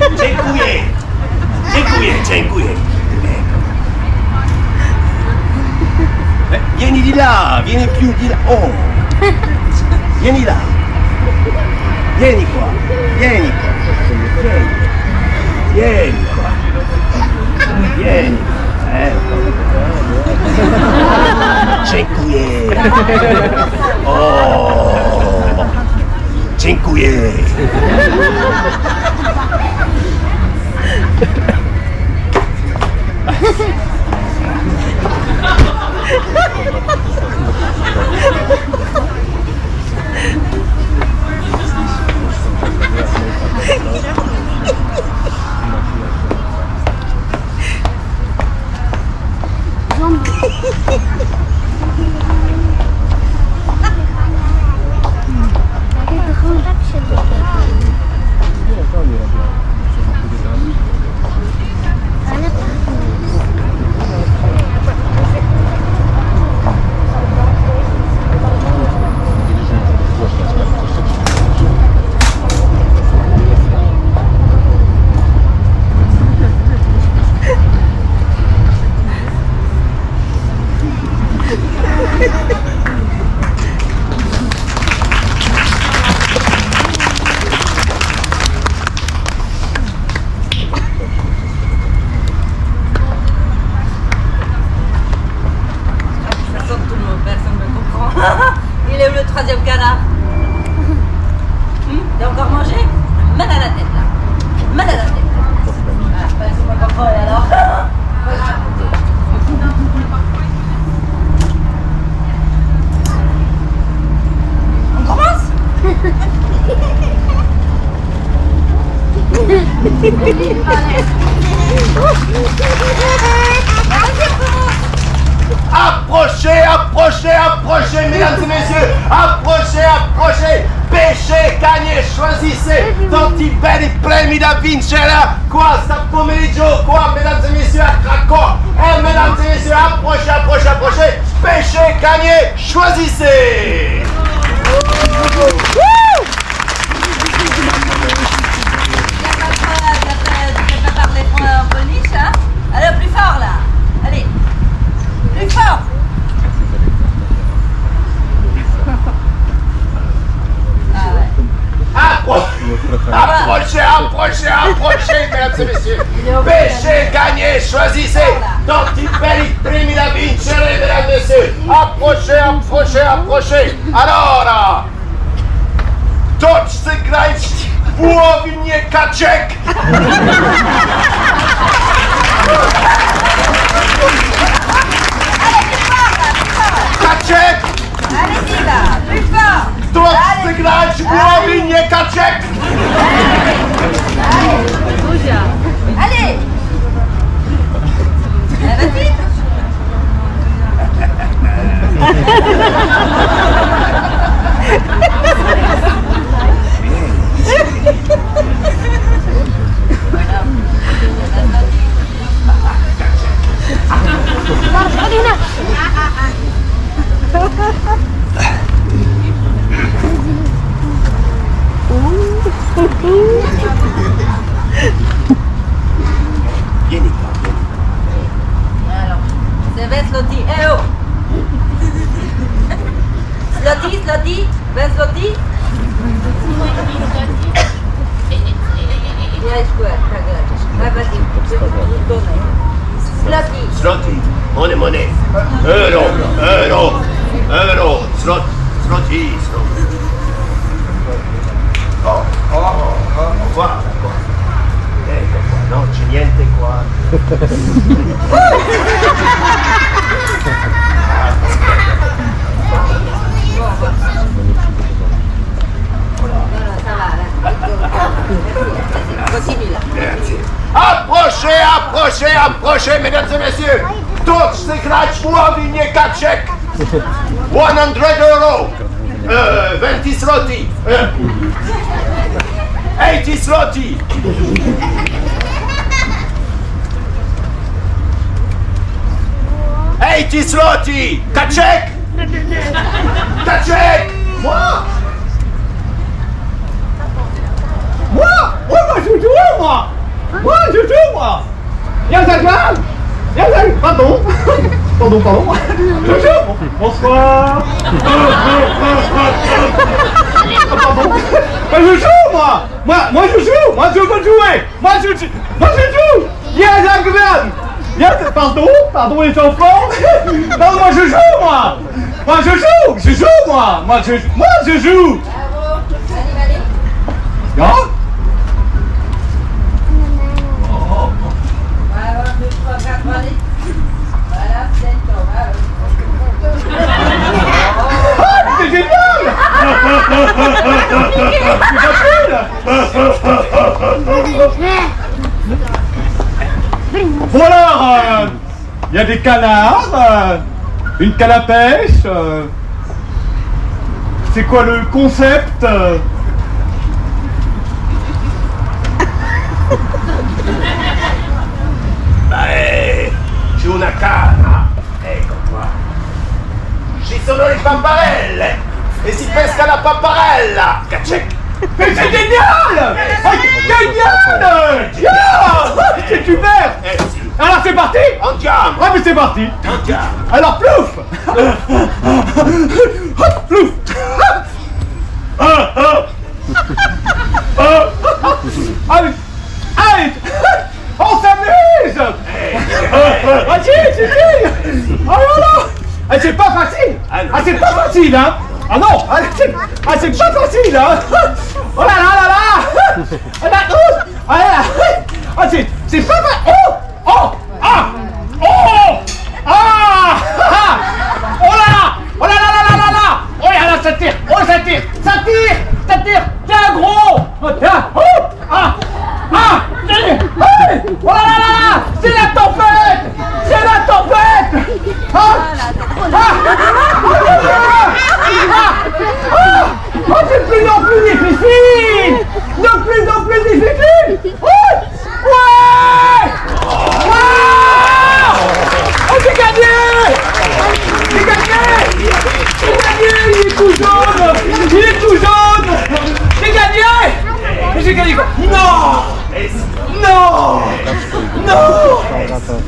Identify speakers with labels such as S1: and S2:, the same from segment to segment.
S1: Dziękuję. Dziękuję. Vieni di là, vieni più di là. Oh. Vieni là. Vieni qua. Vieni qua. Vieni. Ecco. Dziękuję. Oh. Dziękuję. Approchez, mesdames et messieurs, approchez, pêchez, gagnez, choisissez, tanti belli premi da vincere, qua sta pomeriggio, qua, mesdames et messieurs, à Krakow, mesdames et messieurs, approchez, pêchez, gagnez, choisissez.
S2: Allez, plus fort là. Allez, plus fort.
S1: Approchez, mesdames et messieurs. Pêchez, gagnez, choisissez. Tanti belli premi da vincere, mesdames et messieurs. Approchez. Allora, toczcy grać wołowinie kaczek. Kaczek!
S2: Allez-y là, plus fort.
S1: Toczcy grać wołowinie kaczek.
S2: Allez. Vas-y.
S1: Vieni qua.
S2: Alors, c'est vers Slotty. Eh oh. Slotty. Vers Slotty.
S1: Zloty, money. Euro. Zloty. Oh, qua. Ecco qua, no, c'è niente qua. Approchez, mesdames et messieurs. Toczcy grać wołowinie kaczek. 100 euro. 20 zloty. 80 zloty. 80 zloty. Kaczek. Moi, moi, je veux jouer, moi.
S3: pardon. Bonsoir. Pardon. Je joue, moi je joue. Moi je veux jouer. Moi je joue. Yes, I'm good. Yes, pardon les enfants. Non, moi je joue, moi. Moi je joue, moi. Moi je joue.
S2: Bravo. Allez, allez.
S3: Ja?
S2: Voilà, 1, 2, 3, 4, allez. Voilà, c'est ton.
S3: C'est génial. Bon alors, il y a des canards, une canne à pêche. C'est quoi le concept?
S1: C'è una canna, ecco qua. Ci sono le paparelle e si pesca la paparella. Cacec.
S3: Mais c'est génial! Génial! Yeah! C'est super!
S1: Sì.
S3: Alors c'est parti!
S1: Andiamo!
S3: Ah mais c'est parti!
S1: Andiamo!
S3: Alors plouf! Plouf! Allez! On s'amuse! Ah si! Oh là là! Ah, c'est pas facile! Ah c'est pas facile hein! Ah non! Ah c'est pas facile hein! Oh là là! Ah là! Ah c'est pas facile! Oh! Ah! Oh! Ah! Oh là là! Oh là là là là là! Oh là là, ça tire! Oh ça tire! Ça tire! Tiens gros! Tiens! Oh! Ah! Ah! Oh là là là! C'est la tempête! C'est la tempête! Ah! Oh, c'est de plus en plus difficile! De plus en plus difficile! Ouais! Wow! Oh, j'ai gagné! J'ai gagné! Il est tout jaune! J'ai gagné! Mais j'ai gagné quoi? Non!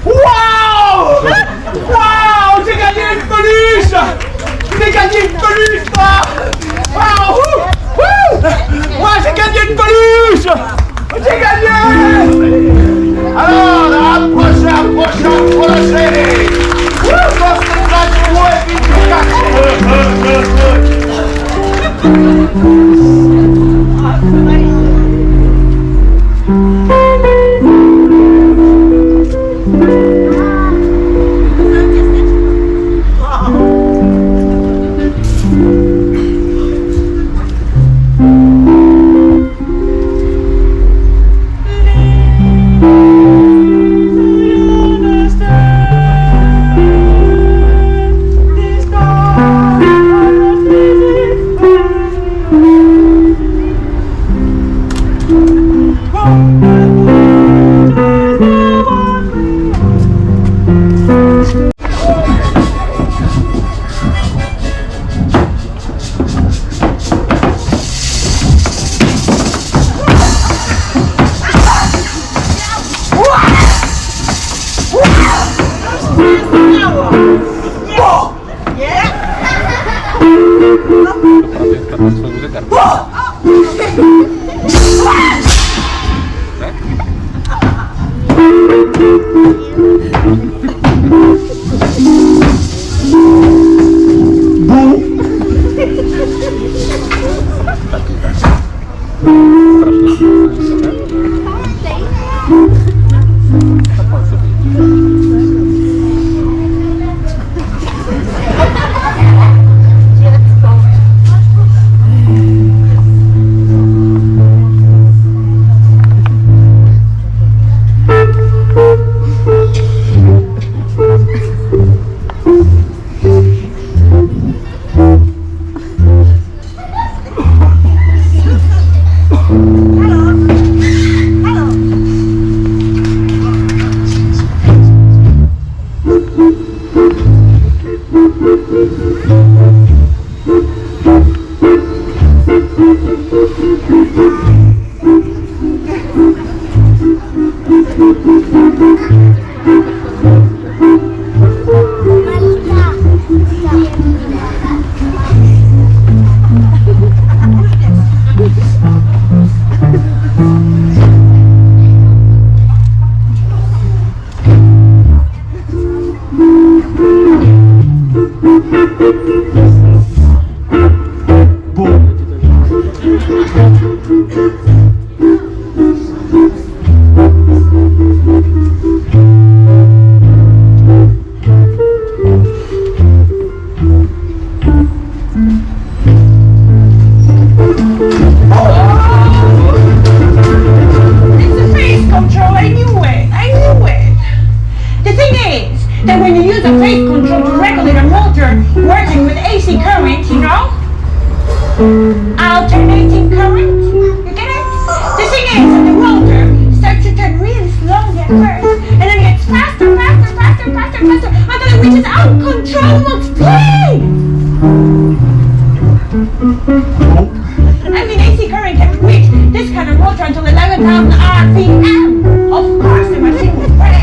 S3: Waouh! J'ai gagné une peluche! Waouh! Moi j'ai gagné une peluche! J'ai gagné!
S1: Allora, approccia! Concentrate voi,
S4: That when you use a phase control to regulate a motor working with AC current, you know? Alternating current, you get it? The thing is that the rotor starts to turn really slowly at first, and then it gets faster, until it reaches uncontrollable speed! I mean, AC current can reach this kind of motor until 11,000 RPM. Of course, the machine will break.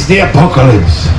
S1: the apocalypse.